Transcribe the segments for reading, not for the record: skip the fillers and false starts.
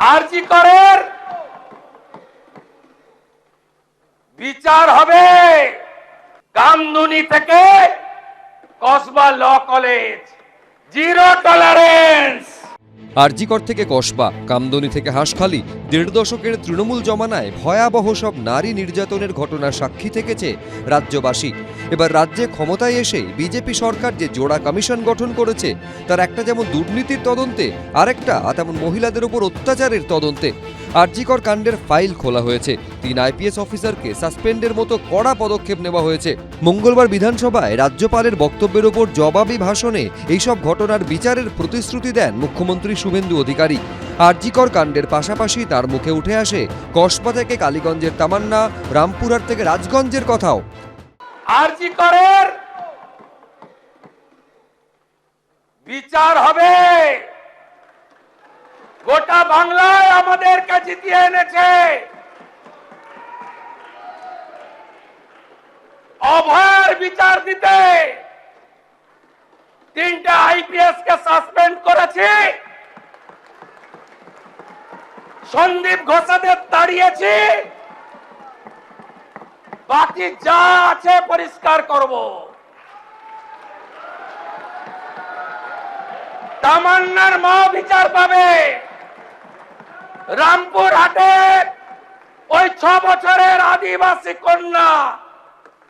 আরজি করের বিচার হবে কামদুনি থেকে Kasba law college, zero tolerance. RG Kar থেকে কসবা, কামদুনি থেকে হাঁসখালি, ১.৫ দশকের তৃণমূল জমানায় ভয়াবহ সব নারী নির্যাতনের ঘটনার সাক্ষী থেকেছে রাজ্যবাসী। এবার রাজ্যে ক্ষমতায় এসে বিজেপি সরকার যে জোড়া কমিশন গঠন করেছে, তার একটা যেমন দুর্নীতির তদন্তে, আরেকটা তেমন মহিলাদের উপর অত্যাচারের তদন্তে। আরজিকর কাণ্ডের ফাইল খোলা হয়েছে, ৩ আইপিএস অফিসারকে সাসপেন্ডের মতো কড়া পদক্ষেপ নেওয়া হয়েছে। মঙ্গলবার বিধানসভায় রাজ্যপালের বক্তব্যের ওপর জবাবি ভাষণে এইসব ঘটনার বিচারের প্রতিশ্রুতি দেন মুখ্যমন্ত্রী শুভেন্দু অধিকারী। আরজিকর কাণ্ডের পাশাপাশি তার মুখে উঠে আসে কসবা থেকে কালীগঞ্জের তামান্না, রামপুরহাট থেকে রাজগঞ্জের কথাও। আরজি করের বিচার হবে। গোটা বাংলায় আমাদেরকে জিতিয়ে এনেছে। অভয়ের বিচার দিতে 3টে আইপিএস কে সাসপেন্ড করেছি, সন্দীপ ঘোষাদের তাড়িয়েছি, বাকি যা আছে পরিষ্কার করব। তামান্নার মা বিচার পাবে। রামপুর হাটে ওই 6 বছরের আদিবাসী কন্যা,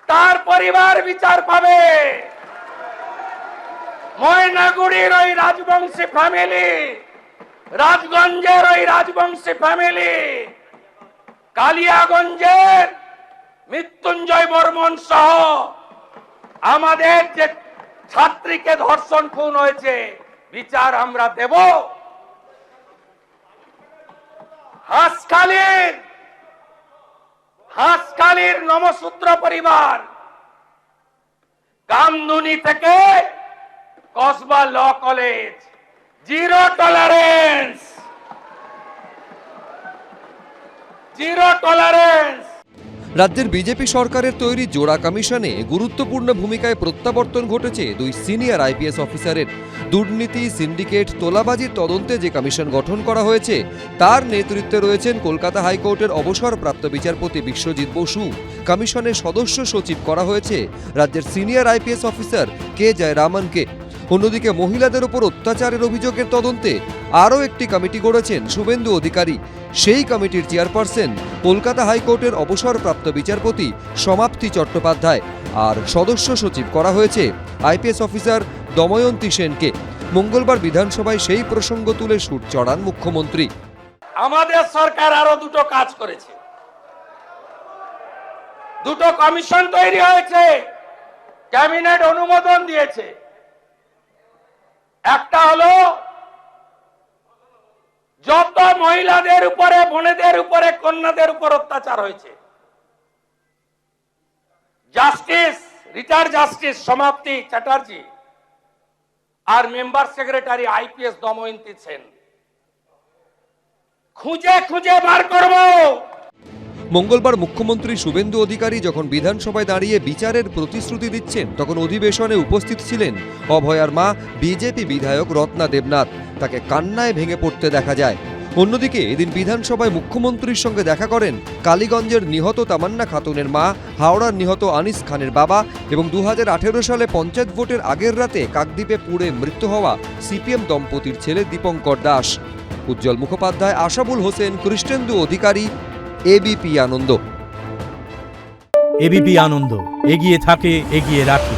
তার পরিবার বিচার পাবে। ময়নাগুড়ির ওই রাজবংশী ফ্যামিলি, রাজগঞ্জের ওই রাজবংশী ফ্যামিলি, কালিয়াগঞ্জের মৃত্যুঞ্জয় বর্মন সহ আমাদের যে ছাত্রীকে ধর্ষণ খুন হয়েছে, বিচার আমরা দেব। হাঁসখালির নমসূত্র পরিবার, কামদুনি থেকে Kasba law college, zero tolerance, zero tolerance. রাজ্যের বিজেপি সরকারের তৈরি জোড়া কমিশনে গুরুত্বপূর্ণ ভূমিকায় প্রত্যাবর্তন ঘটেছে 2 সিনিয়র আইপিএস অফিসারের। দুর্নীতি, সিন্ডিকেট, তোলাবাজির তদন্তে যে কমিশন গঠন করা হয়েছে, তার নেতৃত্বে রয়েছেন কলকাতা হাইকোর্টের অবসরপ্রাপ্ত বিচারপতি বিশ্বজিৎ বসু। কমিশনের সদস্য সচিব করা হয়েছে রাজ্যের সিনিয়র আইপিএস অফিসার কে জয়রামনকে। অন্যদিকে মহিলাদের উপর অত্যাচারের অভিযোগের তদন্তে আরও একটি কমিটি গড়েছেন শুভেন্দু অধিকারী। সেই কমিটির চেয়ারপারসন কলকাতা হাইকোর্টের অবসরপ্রাপ্ত বিচারপতি সমাপ্তি চট্টোপাধ্যায়। আর সদস্য সচিব করা হয়েছে আইপিএস অফিসার দময়ন্তী সেনকে। মঙ্গলবার বিধানসভায় সেই প্রসঙ্গ তুলে সুর চড়ান মুখ্যমন্ত্রী। আমাদের সরকার আরো 2টো কাজ করেছে। 2টো কমিশন তৈরি হয়েছে, ক্যাবিনেট অনুমোদন দিয়েছে। একটা হলো যত মহিলাদের উপরে, বোনেদের উপরে, কন্যাদের উপর অত্যাচার হয়েছে, justice, retired justice Samapti Chatterjee আর member secretary IPS Damayanti Sen, খুঁজে খুঁজে বার করব। মঙ্গলবার মুখ্যমন্ত্রী শুভেন্দু অধিকারী যখন বিধানসভায় দাঁড়িয়ে বিচারের প্রতিশ্রুতি দিচ্ছেন, তখন অধিবেশনে উপস্থিত ছিলেন অভয়ার মা বিজেপি বিধায়ক রত্না দেবনাথ। তাকে কান্নায় ভেঙে পড়তে দেখা যায়। অন্যদিকে এদিন বিধানসভায় মুখ্যমন্ত্রীর সঙ্গে দেখা করেন কালীগঞ্জের নিহত তামান্না খাতুনের মা, হাওড়ার নিহত আনিস খানের বাবা এবং 2018 সালে পঞ্চায়েত ভোটের আগের রাতে কাকদ্বীপে পুড়ে মৃত্যু হওয়া সিপিএম দম্পতির ছেলে দীপঙ্কর দাস। উজ্জ্বল মুখোপাধ্যায়, আশাবুল হোসেন, কৃষ্ণেন্দু অধিকারী, এবিপি আনন্দ। এবিপি আনন্দ, এগিয়ে থাকে, এগিয়ে রাখে।